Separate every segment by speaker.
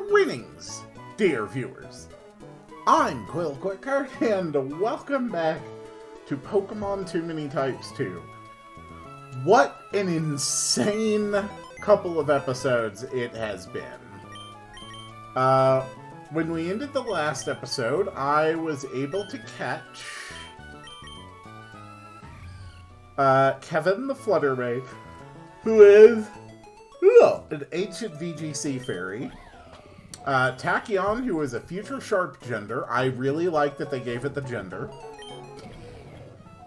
Speaker 1: Greetings, dear viewers. I'm Quill Quicker, and welcome back to Pokemon Too Many Types 2. What an insane couple of episodes it has been. When we ended the last episode, I was able to catch Kevin the Fluttermane, who is an ancient VGC fairy. Tachyon, who is a future Sharp gender. I really like that they gave it the gender.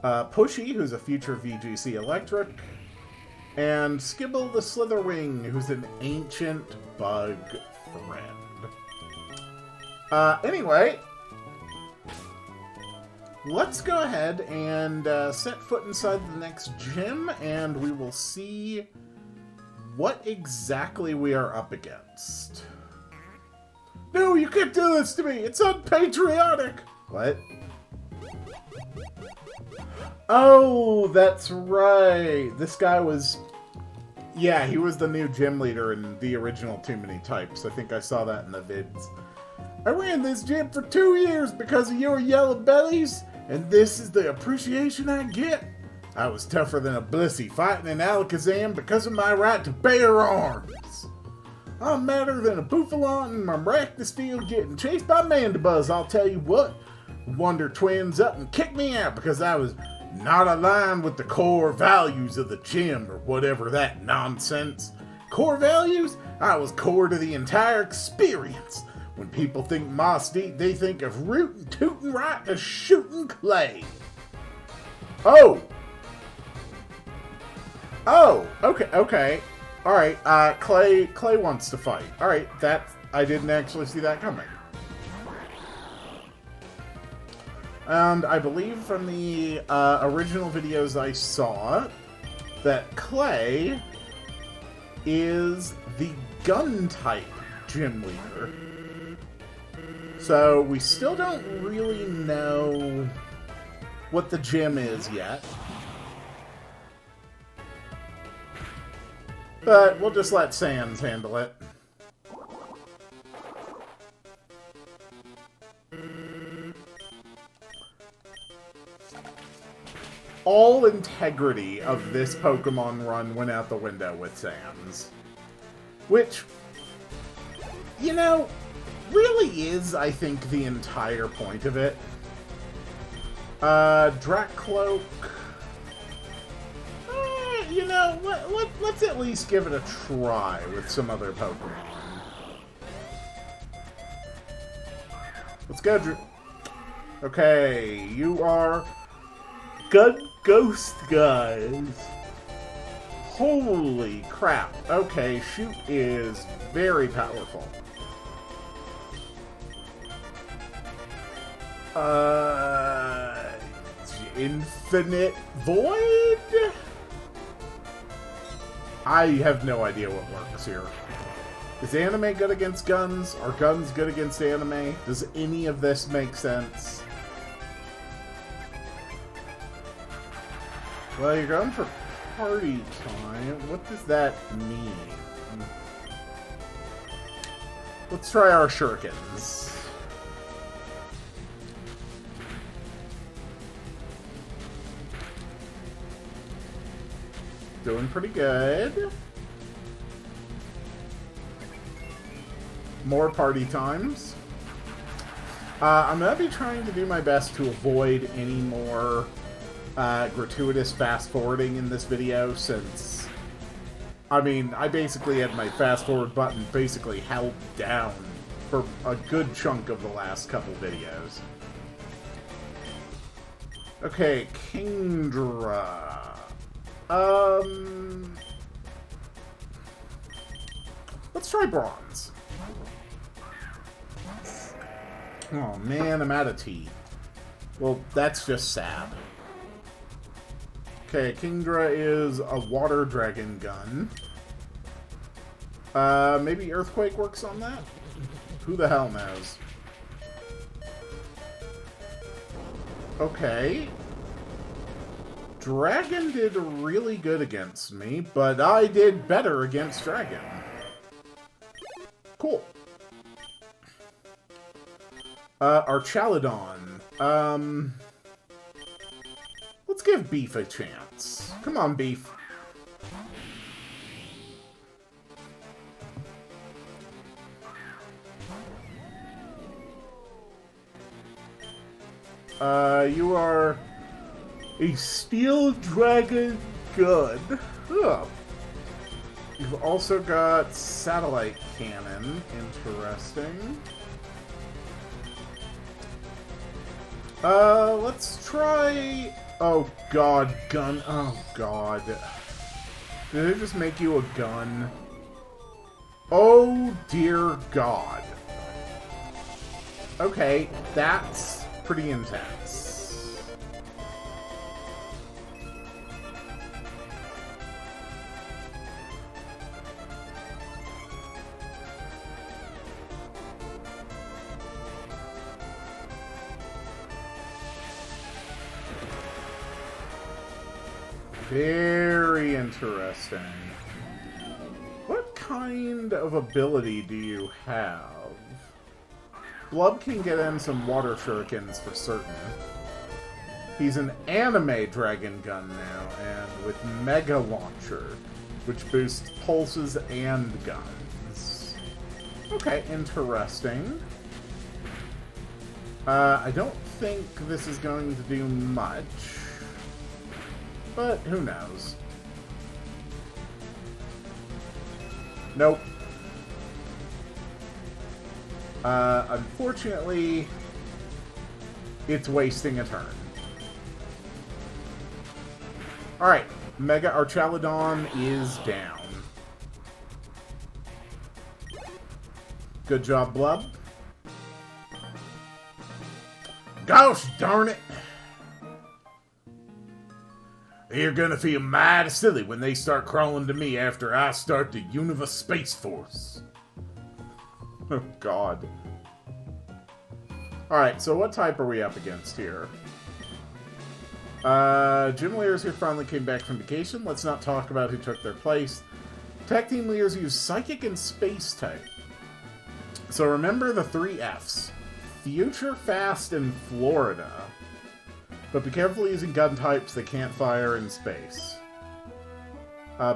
Speaker 1: Pushy, who's a future VGC Electric. And Skibble the Slitherwing, who's an ancient bug friend. Anyway, let's go ahead and set foot inside the next gym, and we will see what exactly we are up against. No, you can't do this to me! It's unpatriotic! What? Oh, that's right! This guy was... Yeah, he was the new gym leader in the original Too Many Types. I think I saw that in the vids. I ran this gym for 2 years because of your yellow bellies, and this is the appreciation I get. I was tougher than a Blissey fighting in Alakazam because of my right to bear arms. I'm madder than a Bouffalon in my Maractus field getting chased by Mandibuzz, I'll tell you what. Wonder Twins up and kicked me out because I was not aligned with the core values of the gym or whatever that nonsense. Core values? I was core to the entire experience. When people think Moss Deep, they think of rootin', tootin' right to shootin' clay. Oh, okay. Alright, Clay wants to fight. Alright, I didn't actually see that coming. And I believe from the original videos I saw that Clay is the gun-type gym leader. So we still don't really know what the gym is yet. But we'll just let Sans handle it. All integrity of this Pokemon run went out the window with Sans. Which, you know, really is, I think, the entire point of it. Dracloak. You know, let's at least give it a try with some other Pokemon. Let's go, Okay, you are Gun Ghost, guys. Holy crap. Okay, Shoot is very powerful. Infinite Void? I have no idea what works here. Is anime good against guns? Are guns good against anime? Does any of this make sense? Well, you're going for party time. What does that mean? Let's try our shurikens. Doing pretty good. More party times. I'm going to be trying to do my best to avoid any more gratuitous fast-forwarding in this video, since, I mean, I basically had my fast-forward button basically held down for a good chunk of the last couple videos. Okay, Kingdra. Let's try Bronze. Oh man, I'm out of tea. Well, that's just sad. Okay, Kingdra is a water dragon gun. Maybe Earthquake works on that? Who the hell knows? Okay. Dragon did really good against me, but I did better against Dragon. Cool. Archaludon. Let's give Beef a chance. Come on, Beef. You are a Steel Dragon Gun. Ugh. You've also got Satellite Cannon. Interesting. Let's try... Oh, God. Gun. Oh, God. Did it just make you a gun? Oh, dear God. Okay, that's pretty intense. Very interesting. What kind of ability do you have? Blub can get in some water shurikens for certain. He's an anime Dragon Gun now, and with Mega Launcher, which boosts pulses and guns. Okay, interesting. I don't think this is going to do much. But who knows? Nope. Unfortunately, it's wasting a turn. Alright, Mega Archaludon is down. Good job, Blub. Gosh darn it! You're gonna feel mighty silly when they start crawling to me after I start the Unova Space Force. Oh, God. Alright, so what type are we up against here? Gym leaders who finally came back from vacation. Let's not talk about who took their place. Tech team leaders use Psychic and Space type. So remember the 3 Fs. Future, Fast, and Florida. But be careful using gun types that can't fire in space.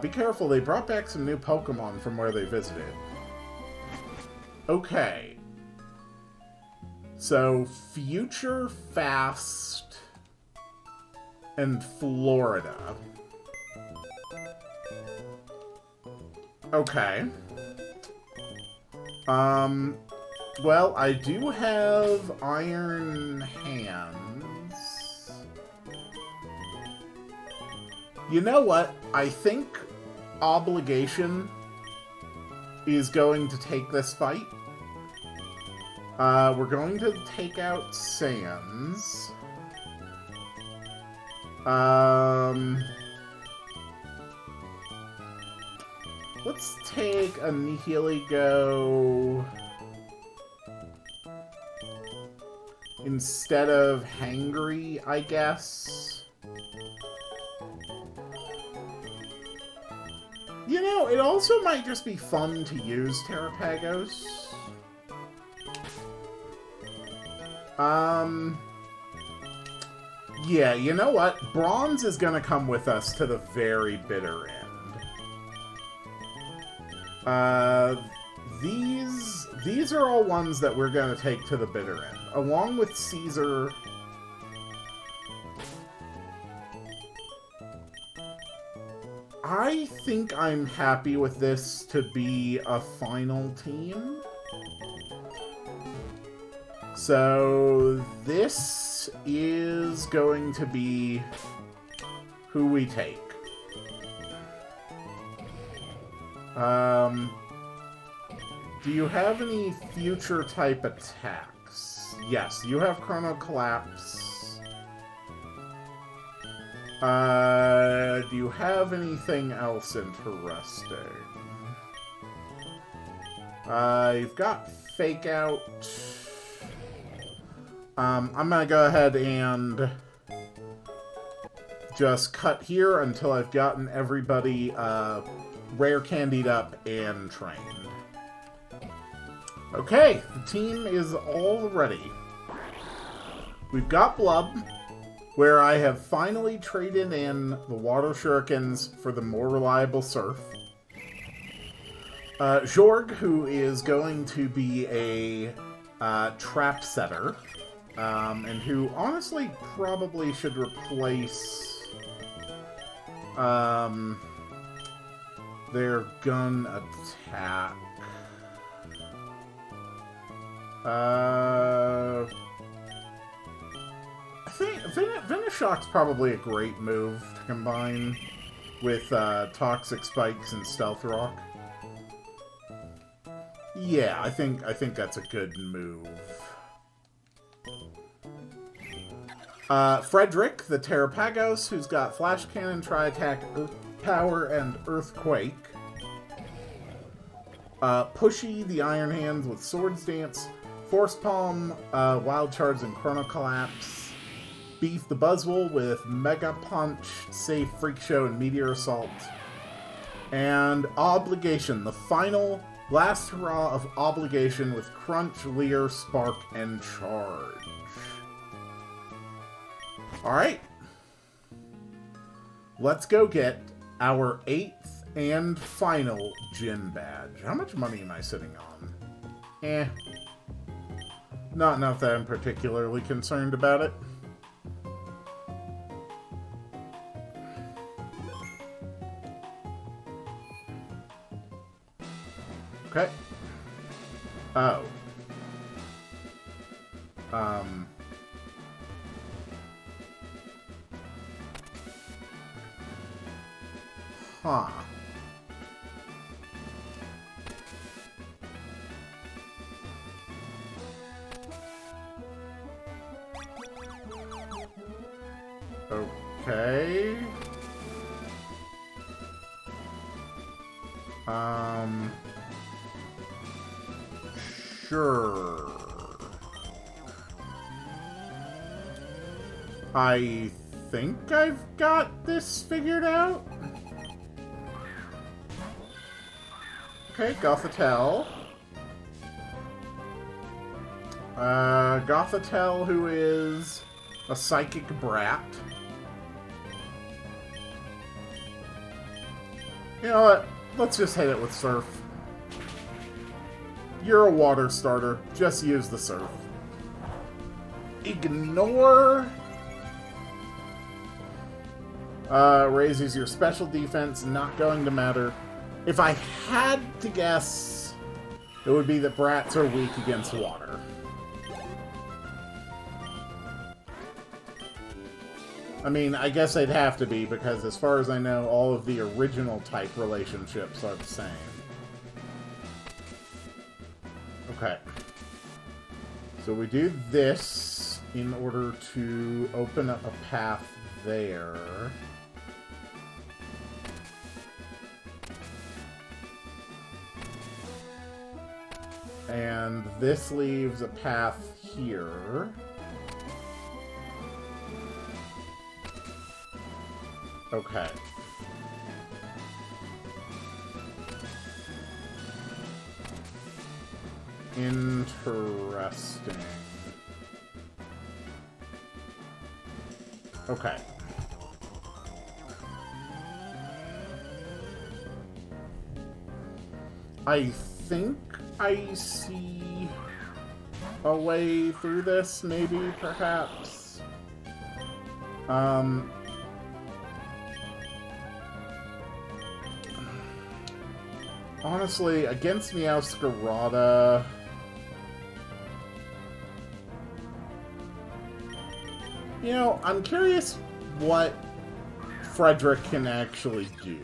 Speaker 1: Be careful, they brought back some new Pokemon from where they visited. Okay. So, Future, Fast, and Florida. Okay. Well, I do have Iron Hands. You know what? I think Obligation is going to take this fight. We're going to take out Sans. Let's take a Nihilego instead of Hangry, I guess. You know, it also might just be fun to use Terrapagos. Yeah, you know what? Bronze is gonna come with us to the very bitter end. These are all ones that we're gonna take to the bitter end. Along with Caesar... I think I'm happy with this to be a final team. So this is going to be who we take. Do you have any future type attacks? Yes, you have Chrono Collapse. Do you have anything else interesting? You've got Fake Out. I'm gonna go ahead and just cut here until I've gotten everybody, rare candied up and trained. Okay, the team is all ready. We've got Blub, where I have finally traded in the Water Shurikens for the more reliable Surf. Jorg, who is going to be a trap setter, and who honestly probably should replace their gun attack. I think Venoshock's probably a great move to combine with Toxic Spikes and Stealth Rock. Yeah, I think that's a good move. Frederick, the Terrapagos, who's got Flash Cannon, Tri-Attack, Earth Power, and Earthquake. Pushy, the Iron Hands with Swords Dance. Force Palm, Wild Charge, and Chrono Collapse. Beef the Buzzwole with Mega Punch, Safe, Freak Show, and Meteor Assault. And Obligation, the final last hurrah of Obligation with Crunch, Leer, Spark, and Charge. Alright. Let's go get our 8th and final gym badge. How much money am I sitting on? Not enough that I'm particularly concerned about it. Okay. Oh. Huh. Okay. Sure. I think I've got this figured out. Okay, Gothitelle. Gothitelle, who is a psychic brat. You know what? Let's just hit it with Surf. You're a water starter. Just use the Surf. Ignore raises your special defense. Not going to matter. If I had to guess, it would be that brats are weak against water. I mean, I guess they'd have to be, because as far as I know, all of the original type relationships are the same. Okay. So we do this in order to open up a path there. And this leaves a path here. Okay. Interesting. Okay. I think I see a way through this, maybe, perhaps. Honestly, against Meowscarada, you know, I'm curious what Frederick can actually do.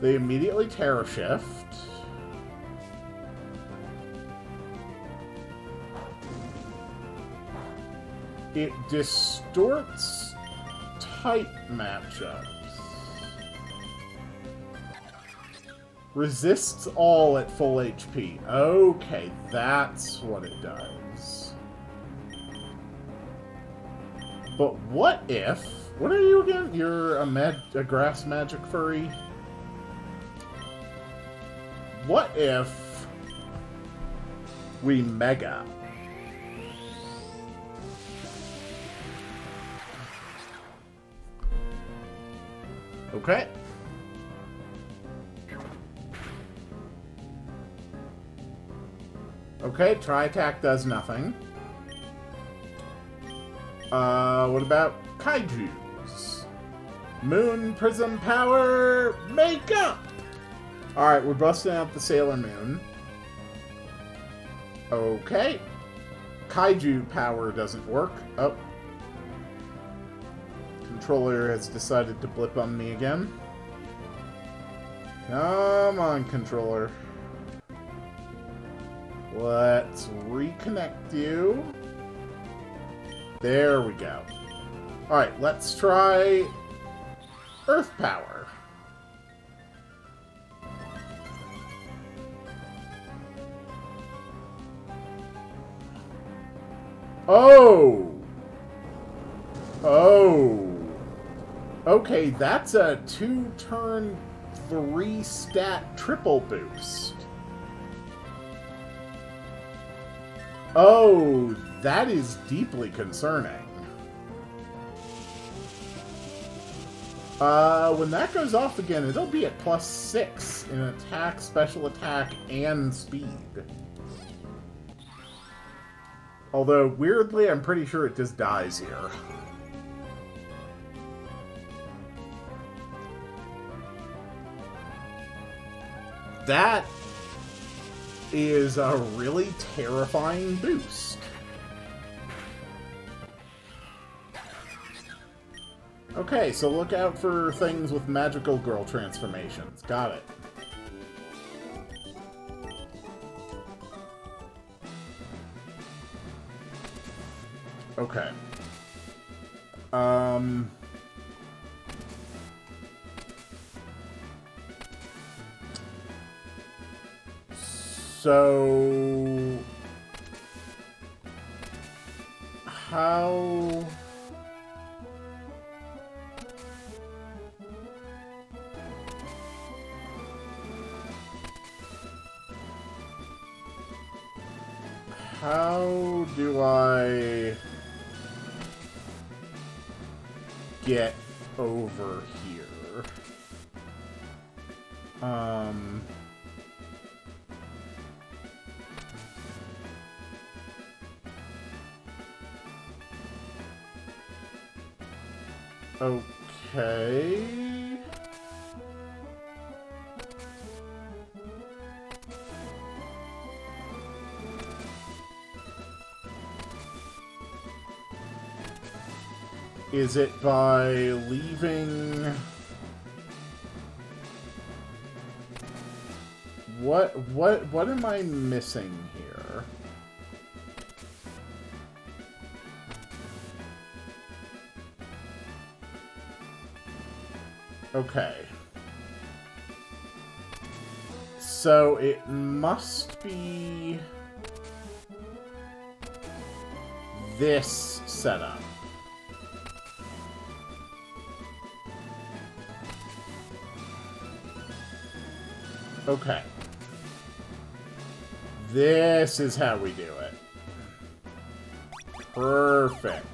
Speaker 1: They immediately Terra Shift. It distorts type matchups. Resists all at full HP. Okay, that's what it does. But what if... What are you again? You're a grass magic furry? What if we Mega? Okay. Okay, Tri-Attack does nothing. What about Kaijus? Moon Prism Power, make up! Alright, we're busting out the Sailor Moon. Okay. Kaiju Power doesn't work. Oh. Controller has decided to blip on me again. Come on, controller. Let's reconnect you. There we go. Alright, let's try Earth Power. Oh! Oh! Okay, that's a 2-turn, 3-stat triple boost. Oh, that is deeply concerning. When that goes off again, it'll be at +6 in attack, special attack, and speed. Although, weirdly, I'm pretty sure it just dies here. That is a really terrifying boost. Okay, so look out for things with magical girl transformations. Got it. Okay. So... How... How do I get over here? Okay. Is it by leaving... What am I missing here? Okay. So it must be this setup. Okay. This is how we do it. Perfect.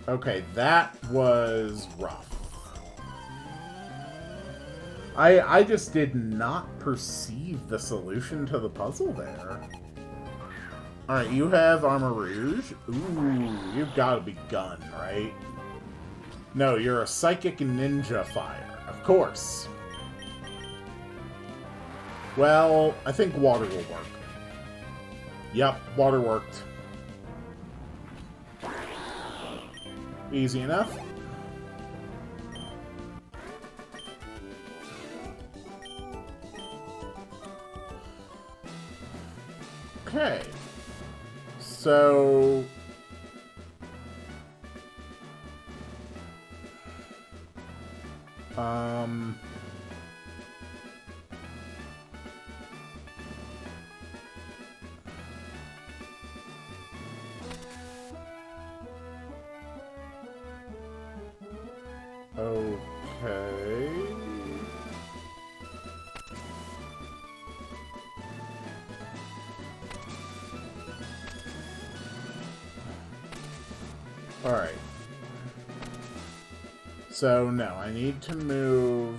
Speaker 1: Okay, that was rough. I just did not perceive the solution to the puzzle there. Alright, you have Armor Rouge. Ooh, you've got to be Gun, right? No, you're a Psychic Ninja Fire. Of course. Well, I think water will work. Yep, water worked. Easy enough. Okay. So... Okay... Alright. So, no, I need to move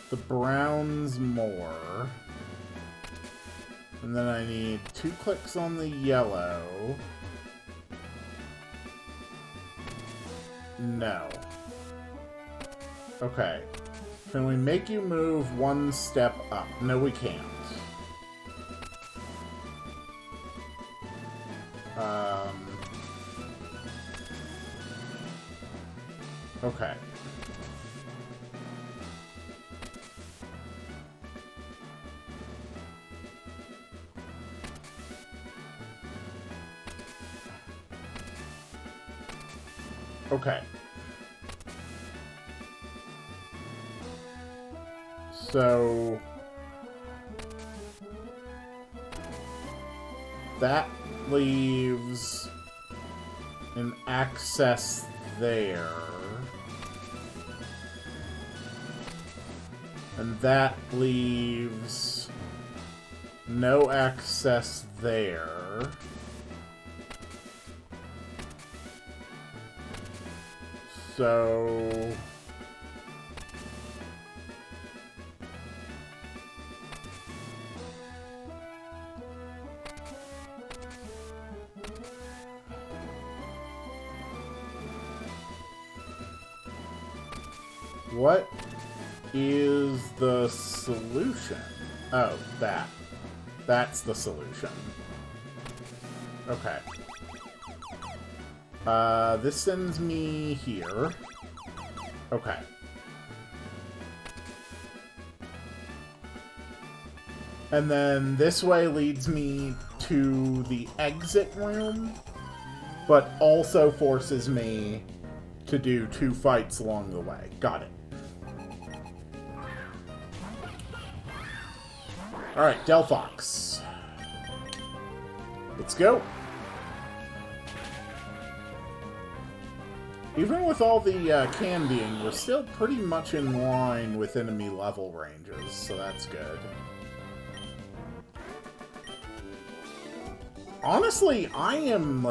Speaker 1: the browns more. And then I need 2 clicks on the yellow. No. Okay. Can we make you move 1 step up? No, we can't. Okay. Okay. So that leaves an access there. And that leaves no access there. So what is the solution? Oh, that. That's the solution. Okay. This sends me here. Okay. And then this way leads me to the exit room, but also forces me to do 2 fights along the way. Got it. Alright, Delphox. Let's go. Even with all the candying, we're still pretty much in line with enemy level ranges, so that's good. Honestly, I am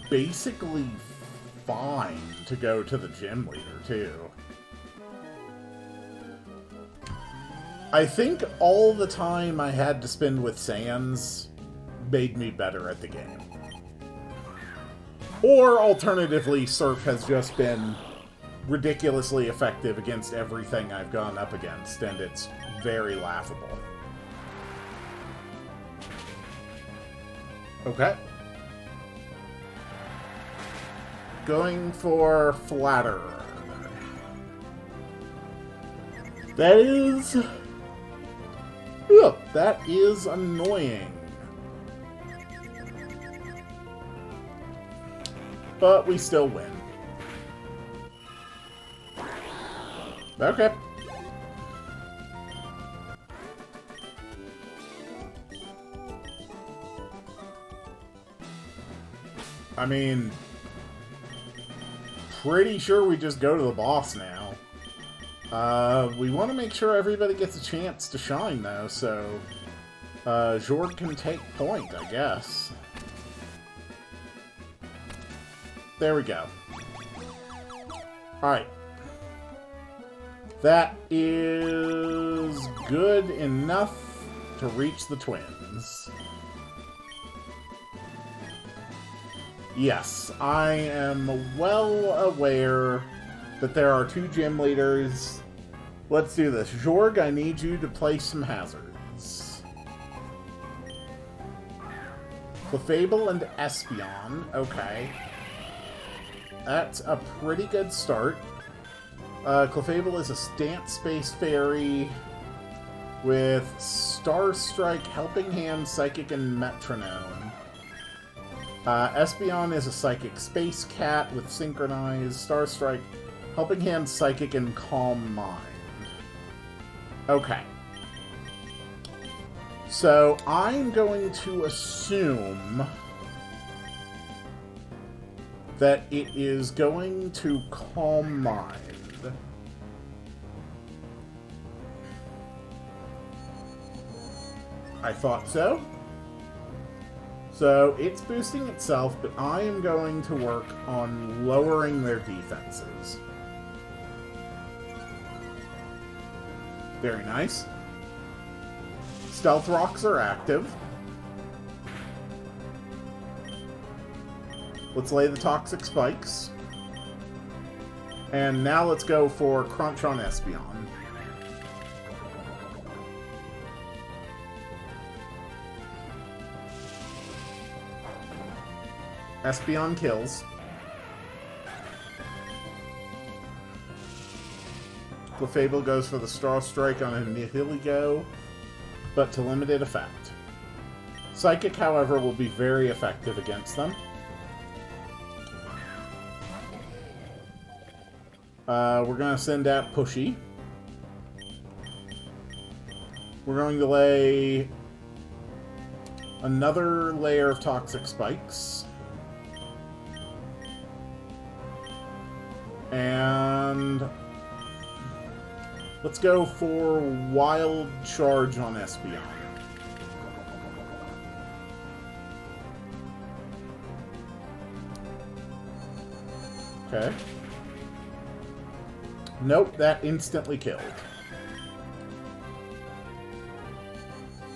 Speaker 1: basically fine to go to the gym leader, too. I think all the time I had to spend with Sans made me better at the game. Or, alternatively, Surf has just been ridiculously effective against everything I've gone up against, and it's very laughable. Okay. Going for Flatterer. That is... Ugh, that is annoying. But we still win. Okay. I mean, pretty sure we just go to the boss now. We want to make sure everybody gets a chance to shine, though, so Jord can take point, I guess. There we go. Alright. That is good enough to reach the twins. Yes, I am well aware that there are 2 gym leaders. Let's do this. Jorg, I need you to place some hazards. Clefable and Espeon. Okay. That's a pretty good start. Clefable is a Dance Space Fairy with Star Strike, Helping Hand, Psychic, and Metronome. Espeon is a Psychic Space Cat with Synchronize, Star Strike, Helping Hand, Psychic, and Calm Mind. Okay. So, I'm going to assume that it is going to Calm Mind. I thought so. So it's boosting itself, but I am going to work on lowering their defenses. Very nice. Stealth rocks are active. Let's lay the toxic spikes. And now let's go for Crunch on Espeon. Espeon kills. Clefable goes for the Straw Strike on a Nihilego, but to limited effect. Psychic, however, will be very effective against them. We're going to send out Pushy. We're going to lay another layer of Toxic Spikes. And let's go for Wild Charge on Espeon. Okay. Nope, that instantly killed.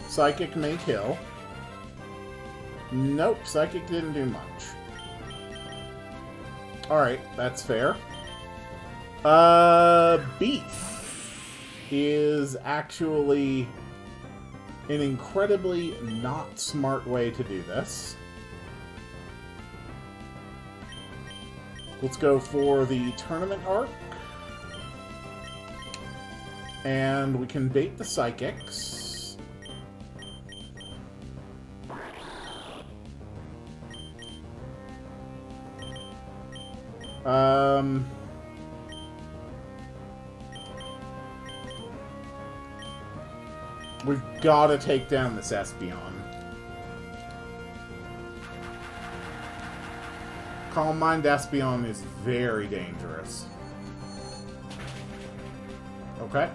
Speaker 1: Psychic may kill. Nope, Psychic didn't do much. Alright, that's fair. Beef is actually an incredibly not smart way to do this. Let's go for the Tournament Arc. And we can bait the Psychics. We've got to take down this Espeon. Calm Mind Espeon is very dangerous. Okay.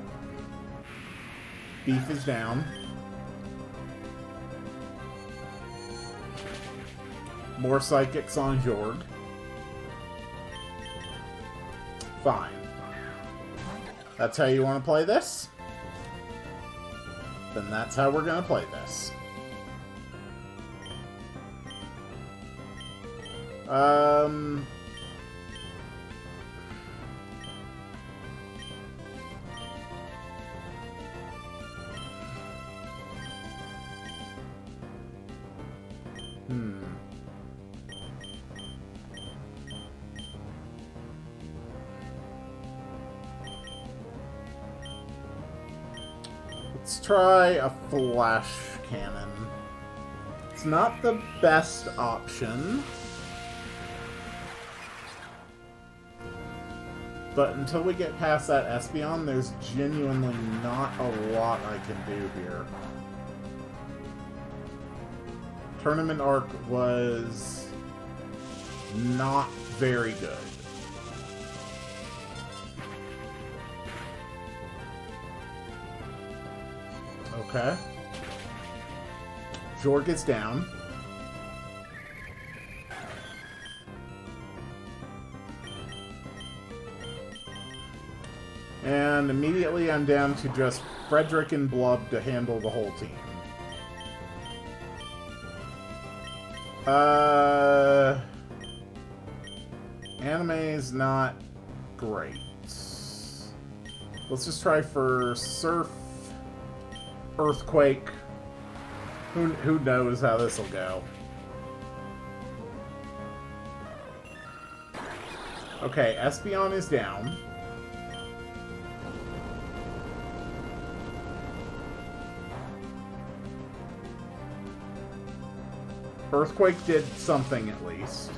Speaker 1: Beef is down. More Psychics on Jorg. Fine. That's how you want to play this? Then that's how we're going to play this. Let's try a Flash Cannon. It's not the best option, but until we get past that Espeon, there's genuinely not a lot I can do here. Tournament Arc was not very good. Okay. Jorg is down. And immediately I'm down to just Frederick and Blub to handle the whole team. Anime's not great. Let's just try for Surf, Earthquake. Who knows how this will go. Okay, Espeon is down. Earthquake did something at least.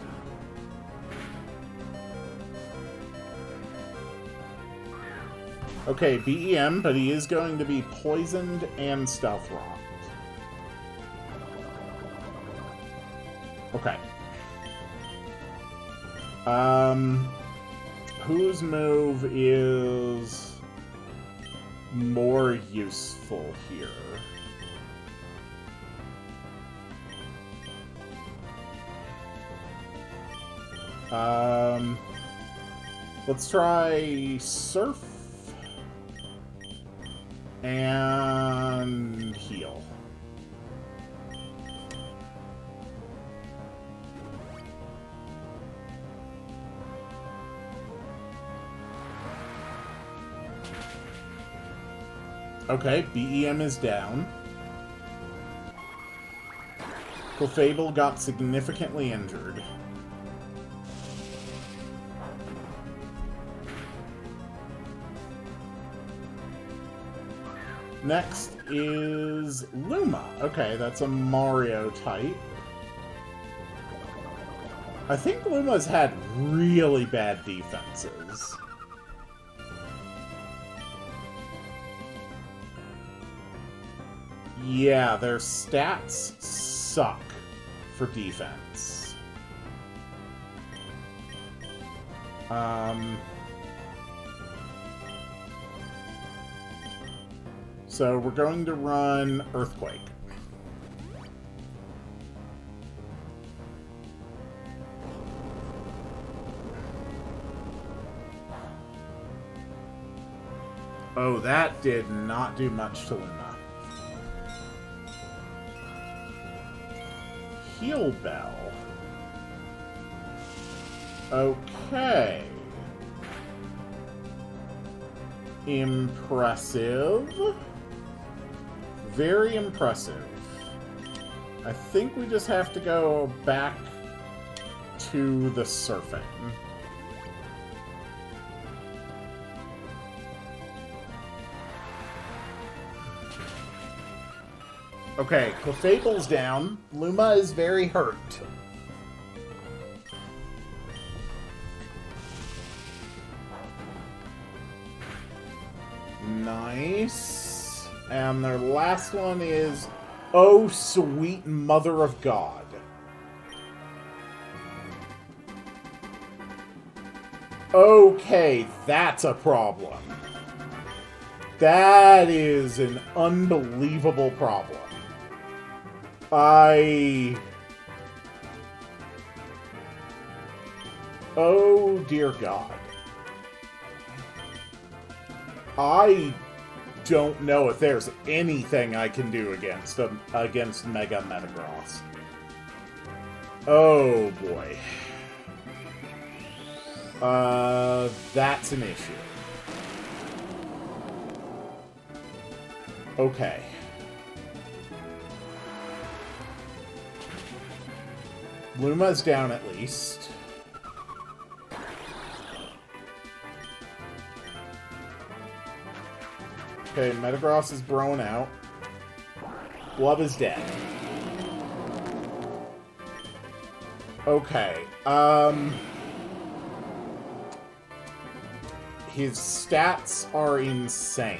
Speaker 1: Okay, BEM, but he is going to be poisoned and stealth rocked. Okay. Whose move is more useful here? Let's try Surf and Heal. Okay, BEM is down. Clefable got significantly injured. Next is Luma. Okay, that's a Mario type. I think Luma's had really bad defenses. Yeah, their stats suck for defense. So we're going to run Earthquake. Oh, that did not do much to Luma. Heal Bell. Okay. Impressive. Very impressive. I think we just have to go back to the surfing. Okay, Clefable's down. Luma is very hurt. Nice. And their last one is, oh, sweet mother of God. Okay, that's a problem. That is an unbelievable problem. Oh, dear God. I don't know if there's anything I can do against Mega Metagross. Oh, boy. That's an issue. Okay. Luma's down at least. Okay, Metagross is broken out. Glove is dead. Okay, his stats are insane.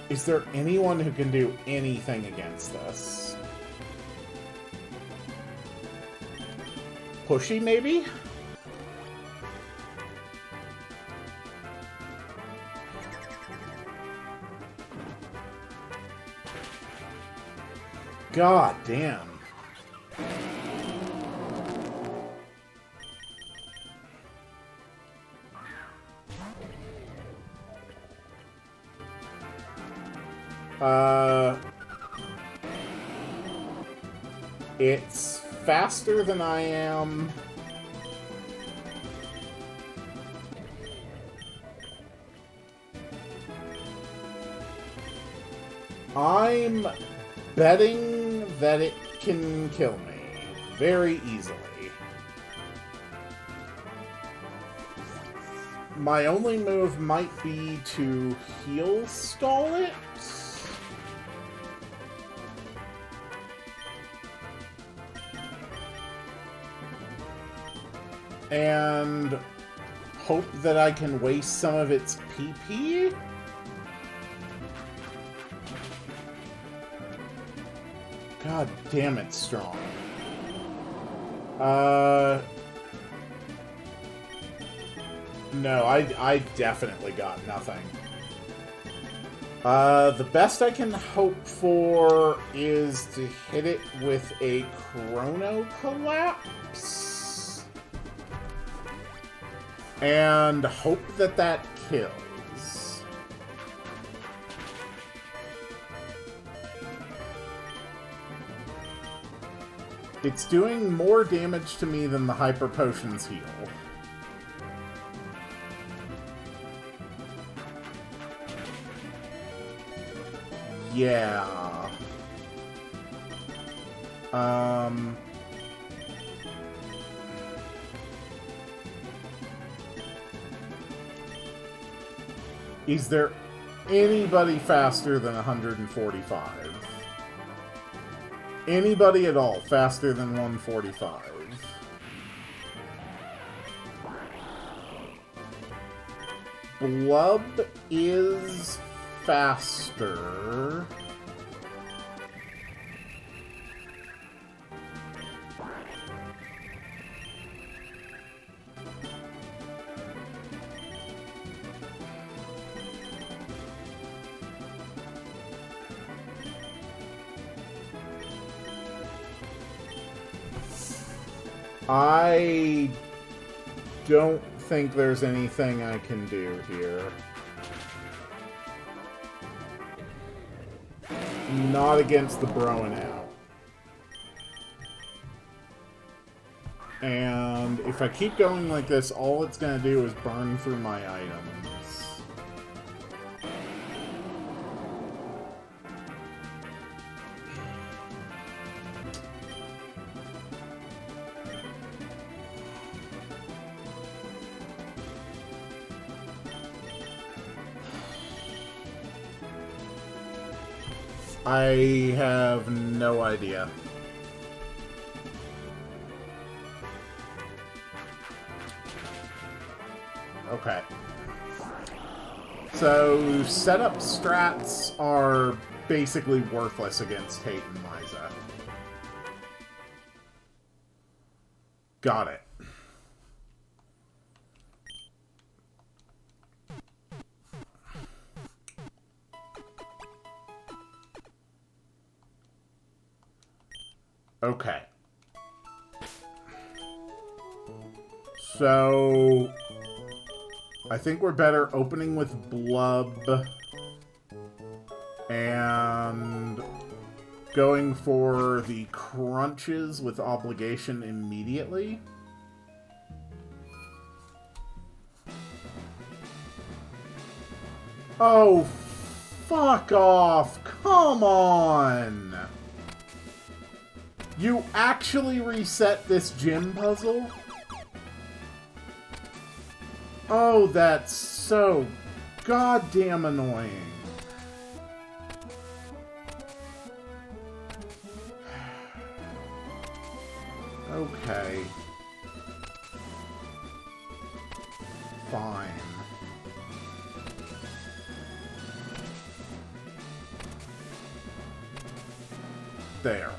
Speaker 1: Is there anyone who can do anything against this? Pushy, maybe? God damn. It's faster than I am. I'm betting that it can kill me very easily. My only move might be to heal stall it. And hope that I can waste some of its PP. God damn, it's strong. No, I definitely got nothing. The best I can hope for is to hit it with a Chrono Collapse. And hope that that kills. It's doing more damage to me than the Hyper Potions heal. Yeah. Is there anybody faster than 145? Anybody at all faster than 145? Blub is faster. I don't think there's anything I can do here. Not against the Broen out. And if I keep going like this, all it's going to do is burn through my items. I have no idea. Okay. So, setup strats are basically worthless against Tate and Liza. Got it. Okay. So, I think we're better opening with Blub and going for the crunches with Obligation immediately. Oh, fuck off! Come on! You actually reset this gym puzzle? Oh, that's so goddamn annoying. Okay. Fine. There.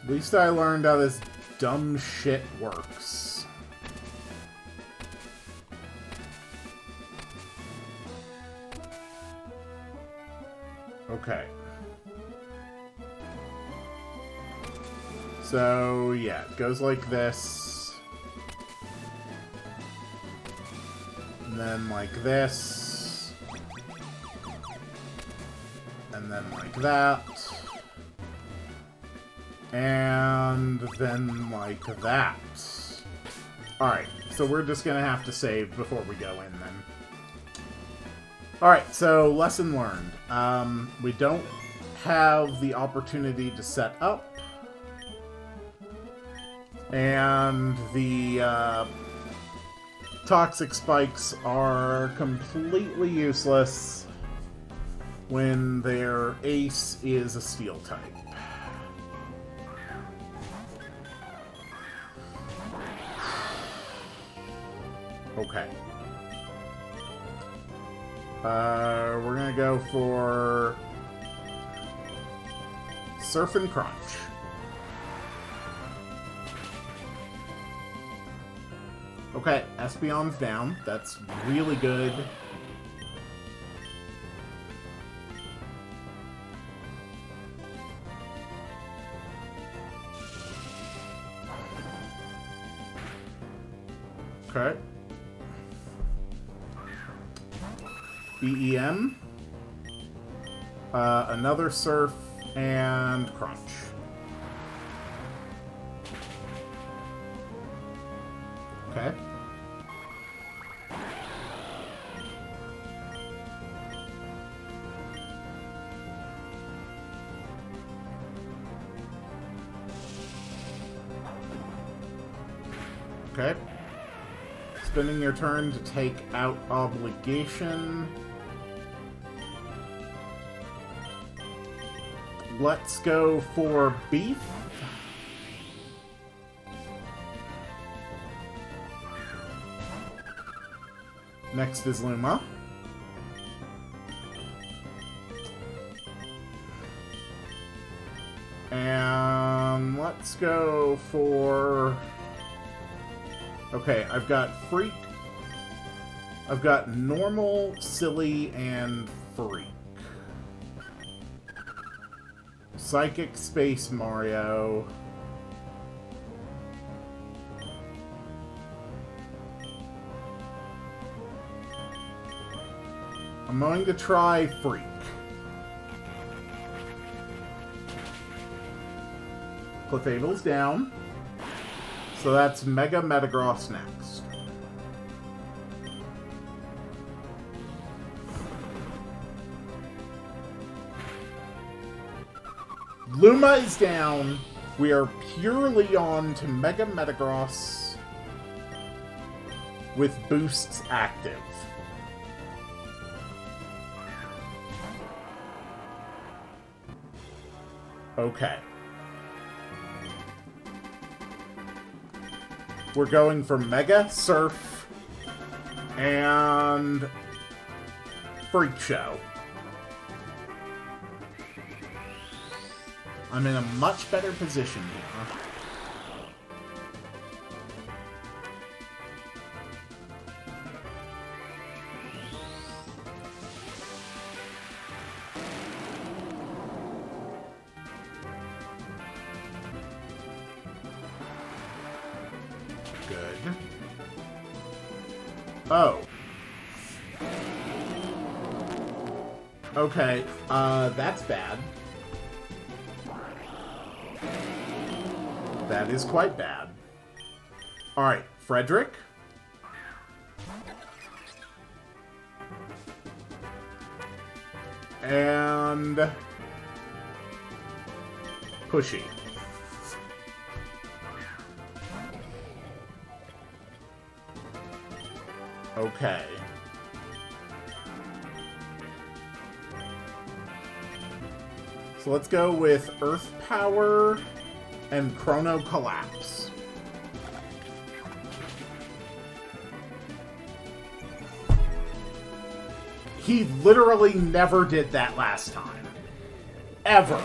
Speaker 1: At least I learned how this dumb shit works. Okay. So, yeah, it goes like this. And then like this. And then like that. And then like that. Alright, so we're just gonna have to save before we go in then. Alright, so lesson learned. We don't have the opportunity to set up. And the toxic spikes are completely useless when their ace is a steel type. Okay. We're gonna go for Surf and Crunch. Okay, Espeon's down. That's really good. Okay. BEM. Another Surf and Crunch. Okay. Okay. Spending your turn to take out Obligation. Let's go for Beef. Next is Luma. And let's go for... Okay, I've got Freak. I've got Normal, Silly, and Freak. Psychic Space Mario. I'm going to try Freak. Clefable's down. So that's Mega Metagross next. Luma is down. We are purely on to Mega Metagross with boosts active. Okay. We're going for Mega, Surf, and Freak Show. I'm in a much better position here. Good. Oh. Okay, that's bad. That is quite bad. Alright, Frederick. And... Pushy. Okay. So let's go with Earth Power and Chrono Collapse. He literally never did that last time. Ever.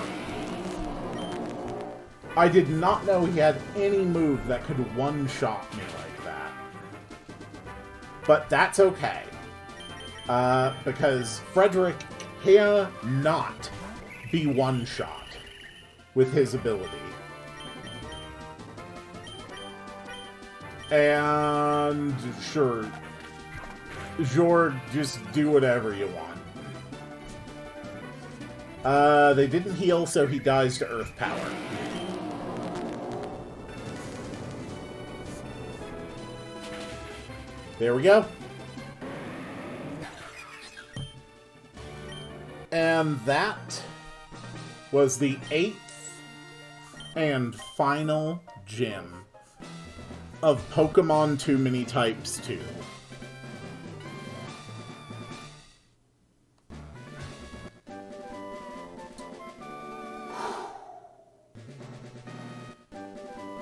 Speaker 1: I did not know he had any move that could one-shot me like that. But that's okay. Because Frederick cannot be one-shot with his ability. And sure, Jor, just do whatever you want. They didn't heal, so he dies to Earth Power. There we go. And that was the 8th and final gym of Pokemon Too Many Types 2.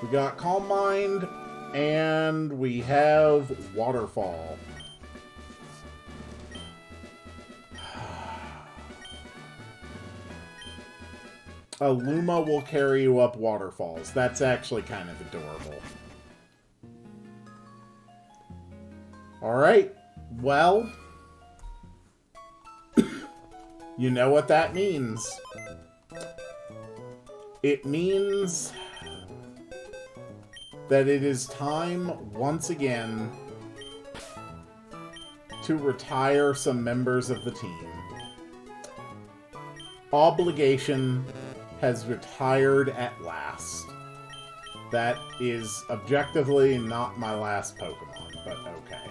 Speaker 1: We got Calm Mind, and we have Waterfall. A Luma will carry you up waterfalls. That's actually kind of adorable. Alright, well, you know what that means. It means that it is time, once again, to retire some members of the team. Obligation has retired at last. That is objectively not my last Pokemon, but okay.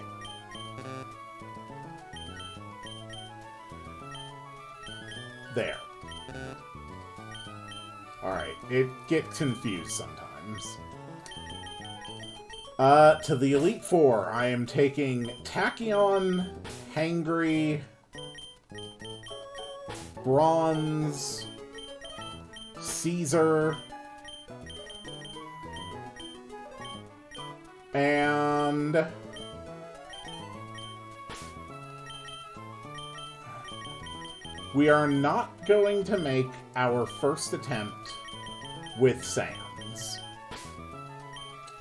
Speaker 1: There. Alright, it gets confused sometimes. To the Elite Four, I am taking Tachyon, Hangry, Bronze, Caesar, and we are not going to make our first attempt with Sans.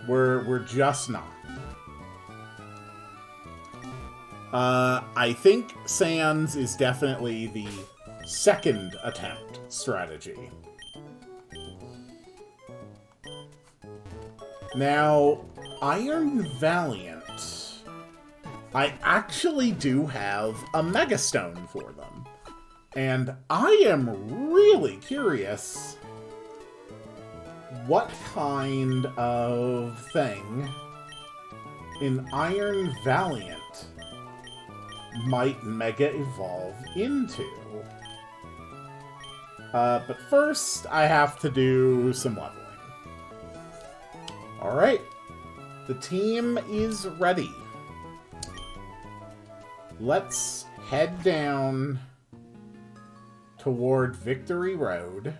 Speaker 1: We're just not. I think Sans is definitely the second attempt strategy. Now, Iron Valiant, I actually do have a Mega Stone for them. And I am really curious what kind of thing an Iron Valiant might Mega Evolve into. But first, I have to do some leveling. Alright, the team is ready. Let's head down toward Victory Road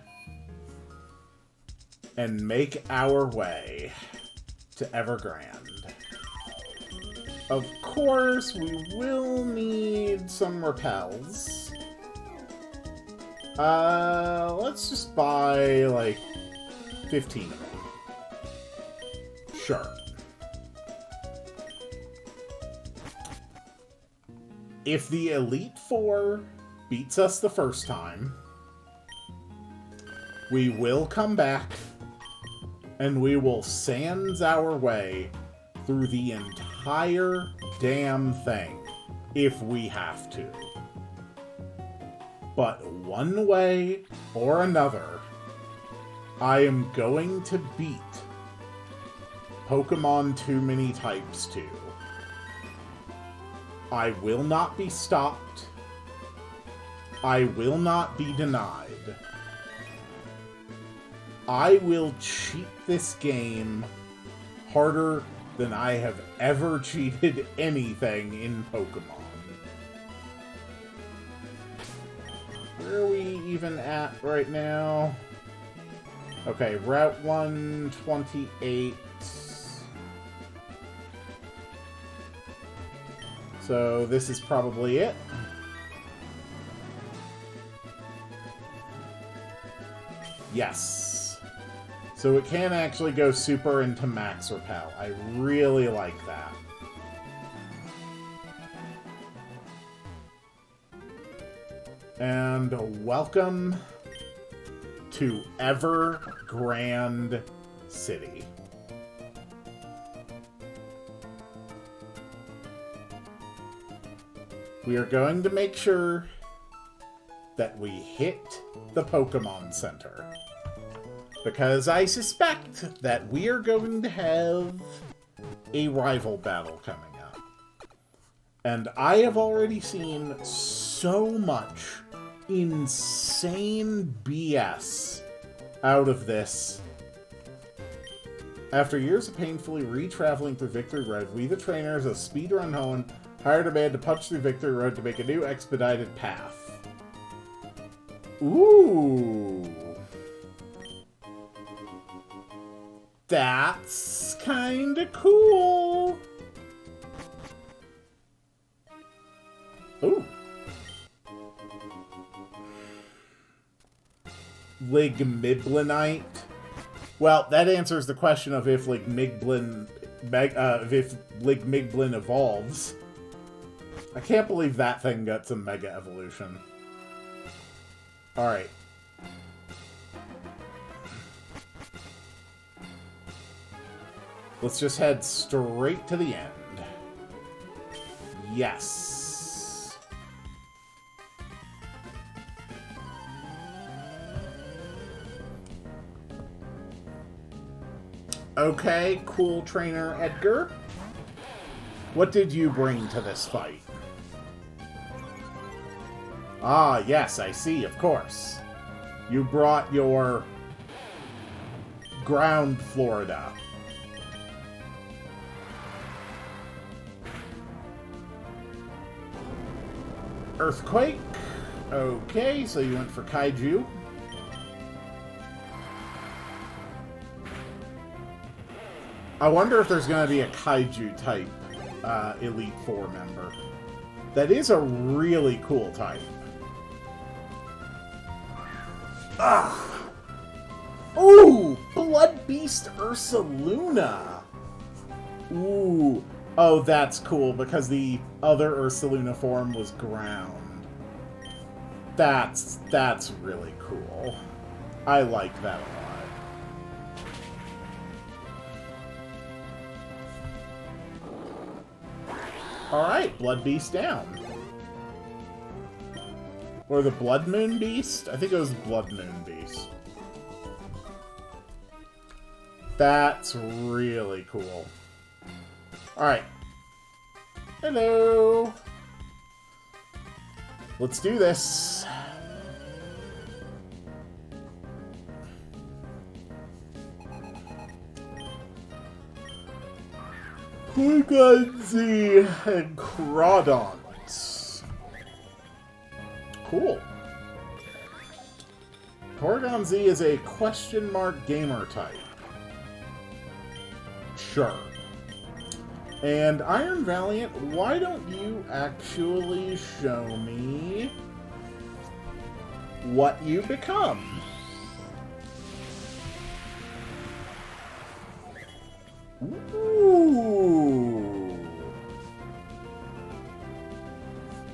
Speaker 1: and make our way to Evergrande. Of course, we will need some repels. Let's just buy, like, 15 of them. Sure. If the Elite Four beats us the first time, we will come back and we will Sans our way through the entire damn thing if we have to. But one way or another, I am going to beat Pokemon Too Many Types 2. I will not be stopped. I will not be denied. I will cheat this game harder than I have ever cheated anything in Pokemon. Where are we even at right now? Okay, Route 128. So this is probably it. Yes. So it can actually go super into Max Repel. I really like that. And welcome to Evergrande City. We are going to make sure that we hit the Pokemon Center. Because I suspect that we are going to have a rival battle coming up. And I have already seen so much insane BS out of this. After years of painfully re-traveling through Victory Road, we the trainers of Speedrun Hoenn hired a man to punch through Victory Road to make a new expedited path. Ooh. That's kinda cool. Ooh. Ligmiblinite. Well, that answers the question of if Ligmiblin evolves. I can't believe that thing got some Mega Evolution. Alright. Let's just head straight to the end. Yes. Okay, cool trainer Edgar. What did you bring to this fight? Ah, yes, I see, of course. You brought your ground Florida. Earthquake. Okay, so you went for Kaiju. I wonder if there's going to be a Kaiju type Elite Four member. That is a really cool type. Ugh. Ooh! Blood Beast Ursaluna! Ooh. Oh, that's cool, because the other Ursaluna form was ground. That's really cool. I like that a lot. Alright, Blood Beast down. Or the Blood Moon Beast? I think it was Blood Moon Beast. That's really cool. Alright. Hello! Let's do this. Porygon-Z and Crawdont. Cool. Porygon-Z is a question mark gamer type. Sure. And Iron Valiant, why don't you actually show me what you become? Ooh.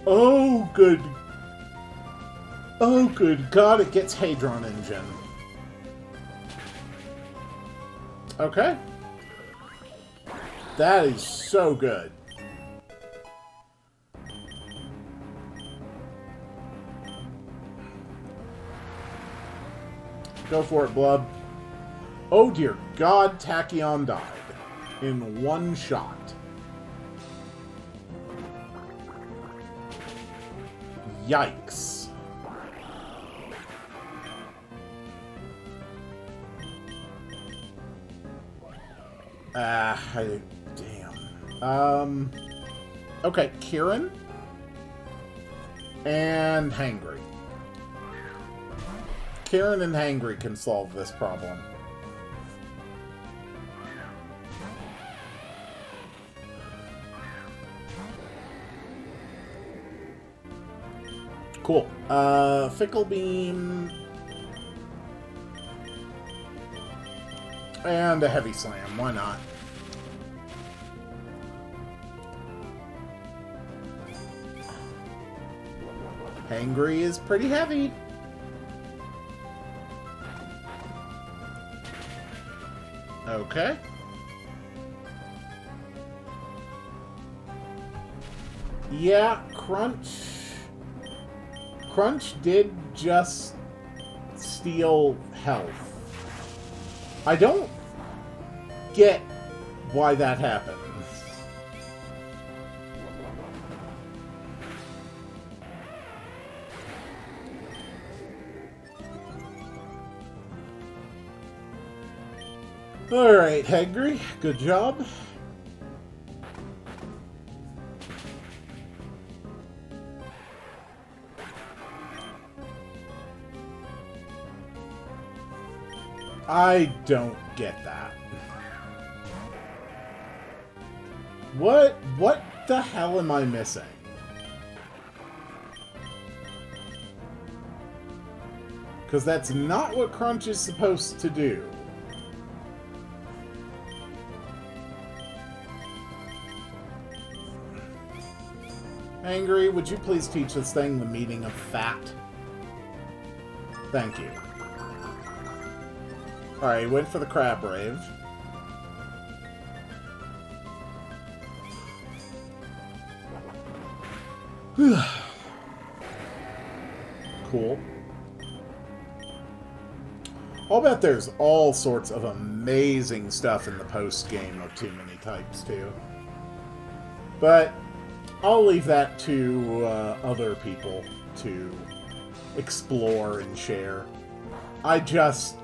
Speaker 1: Oh, good. Oh, good God, it gets Hadron Engine. Okay. That is so good. Go for it, Blub. Oh dear God, Tachyon died. In one shot. Yikes. Damn. Okay, Kieran. And Hangry. Kieran and Hangry can solve this problem. Cool. Fickle Beam. And a Heavy Slam. Why not? Hangry is pretty heavy. Okay. Yeah, Crunch. Crunch did just steal health. I don't get why that happened. Alright, Hangry. Good job. I don't get that. What the hell am I missing? Because that's not what Crunch is supposed to do. Angry, would you please teach this thing the meaning of fat? Thank you. Alright, went for the crab rave. Cool. I'll bet there's all sorts of amazing stuff in the post-game of Too Many Types, too. But I'll leave that to other people to explore and share. I just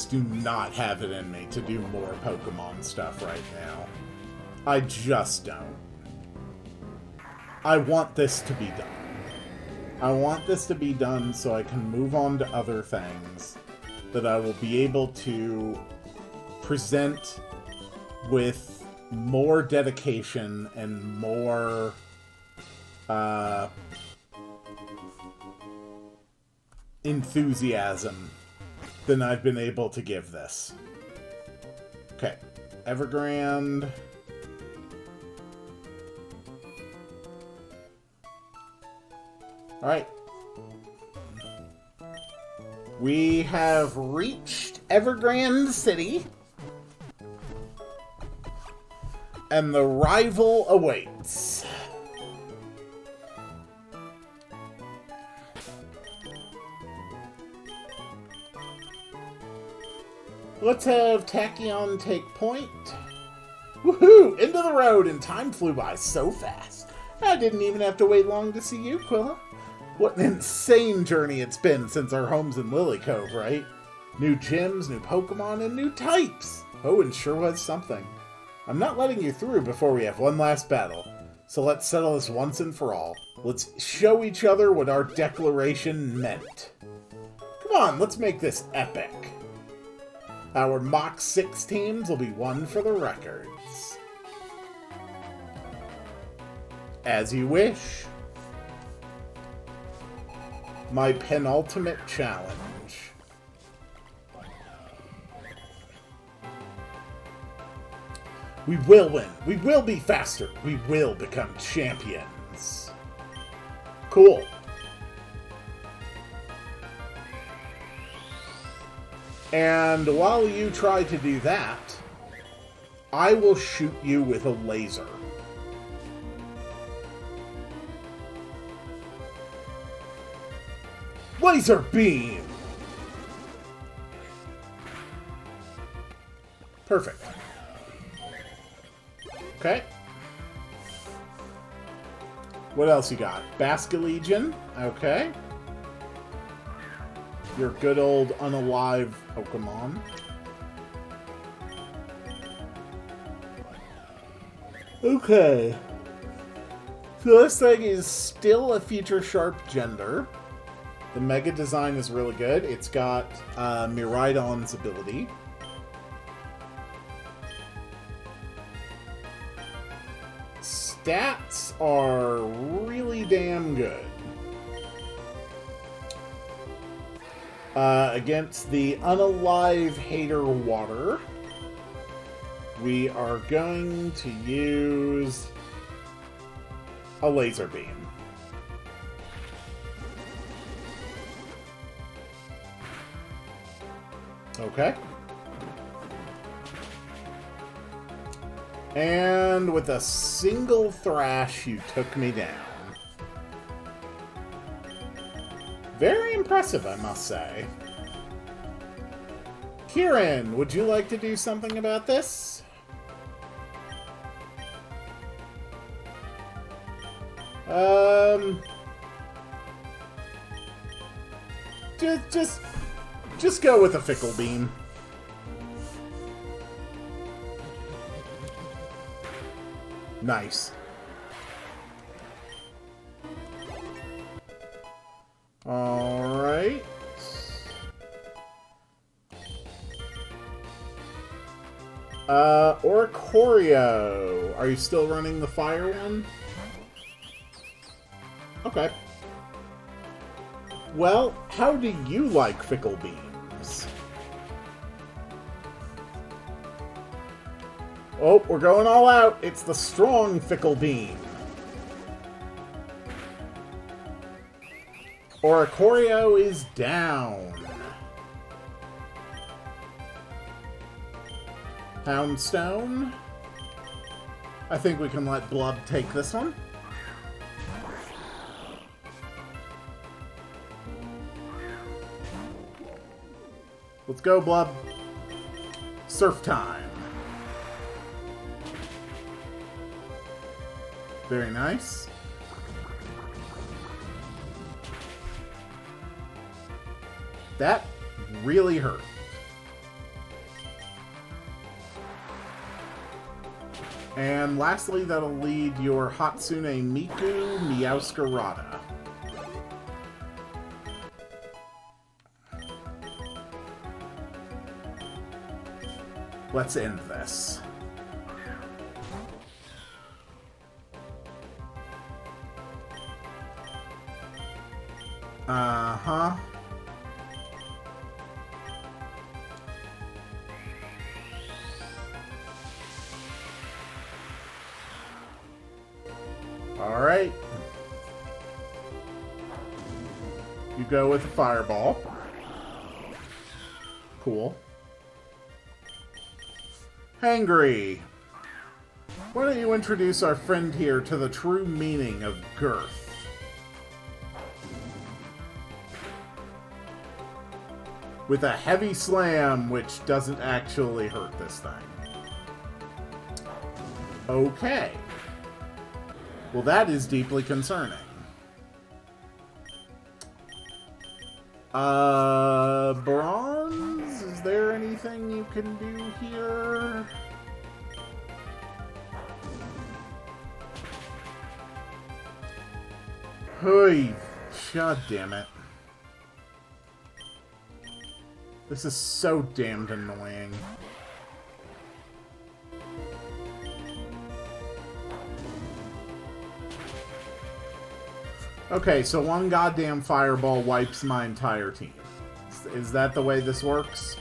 Speaker 1: do not have it in me to do more Pokemon stuff right now. I just don't. I want this to be done. I want this to be done so I can move on to other things that I will be able to present with more dedication and more enthusiasm than I've been able to give this. Okay, Evergrande. Alright. We have reached Evergrande City. And the rival awaits. Let's have Tachyon take point. Woohoo! Into the road, and time flew by so fast. I didn't even have to wait long to see you, Quilla. What an insane journey it's been since our homes in Lily Cove, right? New gyms, new Pokemon, and new types! Oh, and sure was something. I'm not letting you through before we have one last battle, so let's settle this once and for all. Let's show each other what our declaration meant. Come on, let's make this epic. Our Mach 6 teams will be one for the records. As you wish. My penultimate challenge. We will win. We will be faster. We will become champions. Cool. And while you try to do that, I will shoot you with a laser. Laser beam! Perfect. Okay. What else you got? Basculegion. Okay. Your good old unalive Pokemon. Okay. So this thing is still a Future Sharp gender. The Mega design is really good. It's got Miraidon's ability. Stats are really damn good. Against the unalive Hater Water, we are going to use a laser beam. Okay. And with a single thrash, you took me down. Very impressive, I must say. Kieran, would you like to do something about this? Just go with a Fickle Beam. Nice. Alright. Oricorio. Are you still running the fire one? Okay. Well, how do you like Fickle Beams? Oh, we're going all out. It's the strong Fickle Beam. Oricorio is down. Poundstone. I think we can let Blub take this one. Let's go, Blub. Surf time. Very nice. That really hurt. And lastly, that'll lead your Hatsune Miku Meowscarada. Let's end this. Uh-huh. Alright. You go with a fireball. Cool. Hangry. Why don't you introduce our friend here to the true meaning of girth? With a heavy slam, which doesn't actually hurt this thing. Okay. Well, that is deeply concerning. Bronze? Is there anything you can do here? Hey, god damn it. This is so damned annoying. Okay, so one goddamn fireball wipes my entire team. Is that the way this works?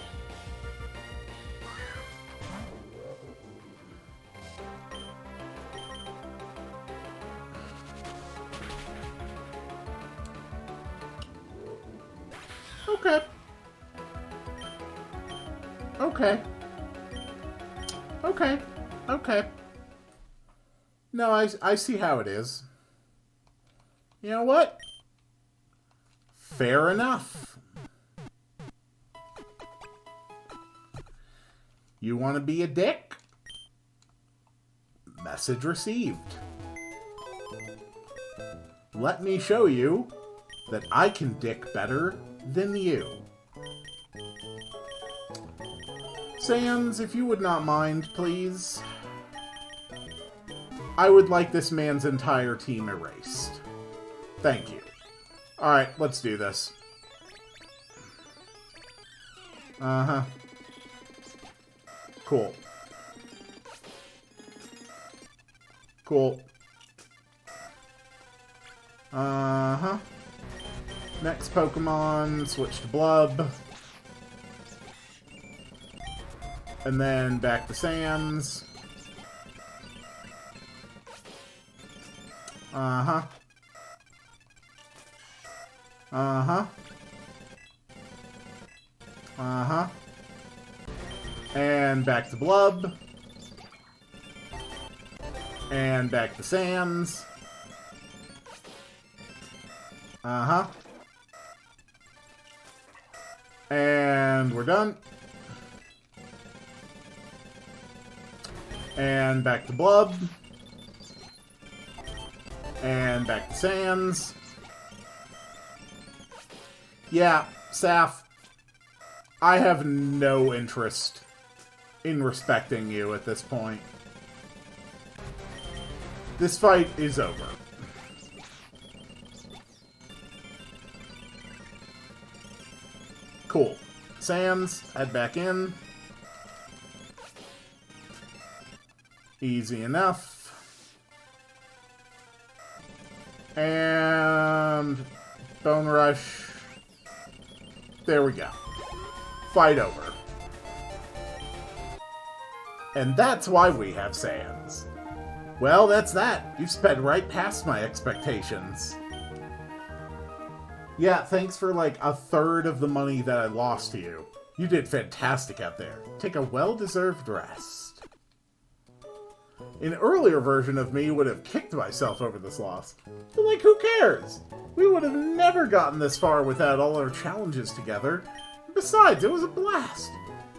Speaker 1: Okay. Okay. Okay. Okay. No, I see how it is. You know what? Fair enough. You want to be a dick? Message received. Let me show you that I can dick better than you. Sans, if you would not mind, please. I would like this man's entire team erased. Thank you. Alright, let's do this. Uh-huh. Cool. Cool. Uh-huh. Next Pokemon, switch to Blub. And then back to Sans. Uh-huh. Uh-huh. Uh-huh. And back to Blub. And back to Sans. Uh-huh. And we're done. And back to Blub. And back to Sans. Yeah, Saf, I have no interest in respecting you at this point. This fight is over. Cool. Sans, head back in. Easy enough. And Bone Rush. There we go. Fight over. And that's why we have Sans. Well, that's that. You've sped right past my expectations. Yeah, thanks for like a third of the money that I lost to you. You did fantastic out there. Take a well-deserved rest. An earlier version of me would have kicked myself over this loss. But like, who cares? We would have never gotten this far without all our challenges together. Besides, it was a blast.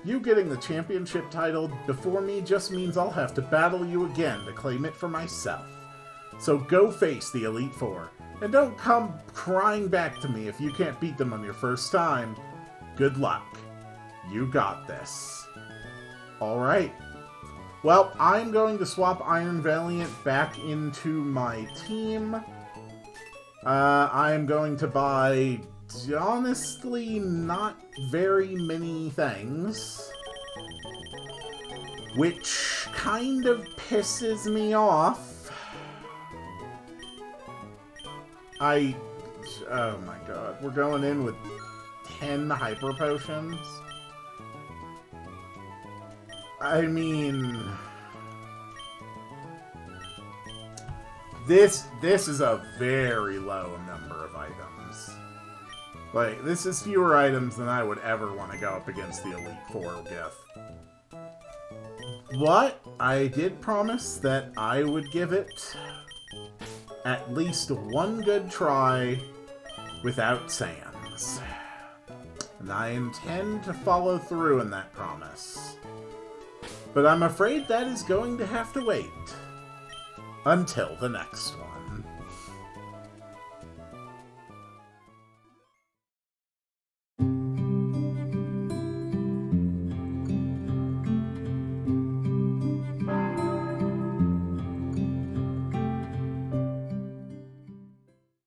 Speaker 1: You getting the championship title before me just means I'll have to battle you again to claim it for myself. So go face the Elite Four, and don't come crying back to me if you can't beat them on your first time. Good luck. You got this. Alright. Well, I'm going to swap Iron Valiant back into my team. I'm going to buy, honestly, not very many things. Which kind of pisses me off. Oh my god, we're going in with 10 Hyper Potions? I mean... This is a very low number of items. Like, this is fewer items than I would ever want to go up against the Elite Four with. But I did promise that I would give it at least one good try without Sans. And I intend to follow through in that promise. But I'm afraid that is going to have to wait until the next one.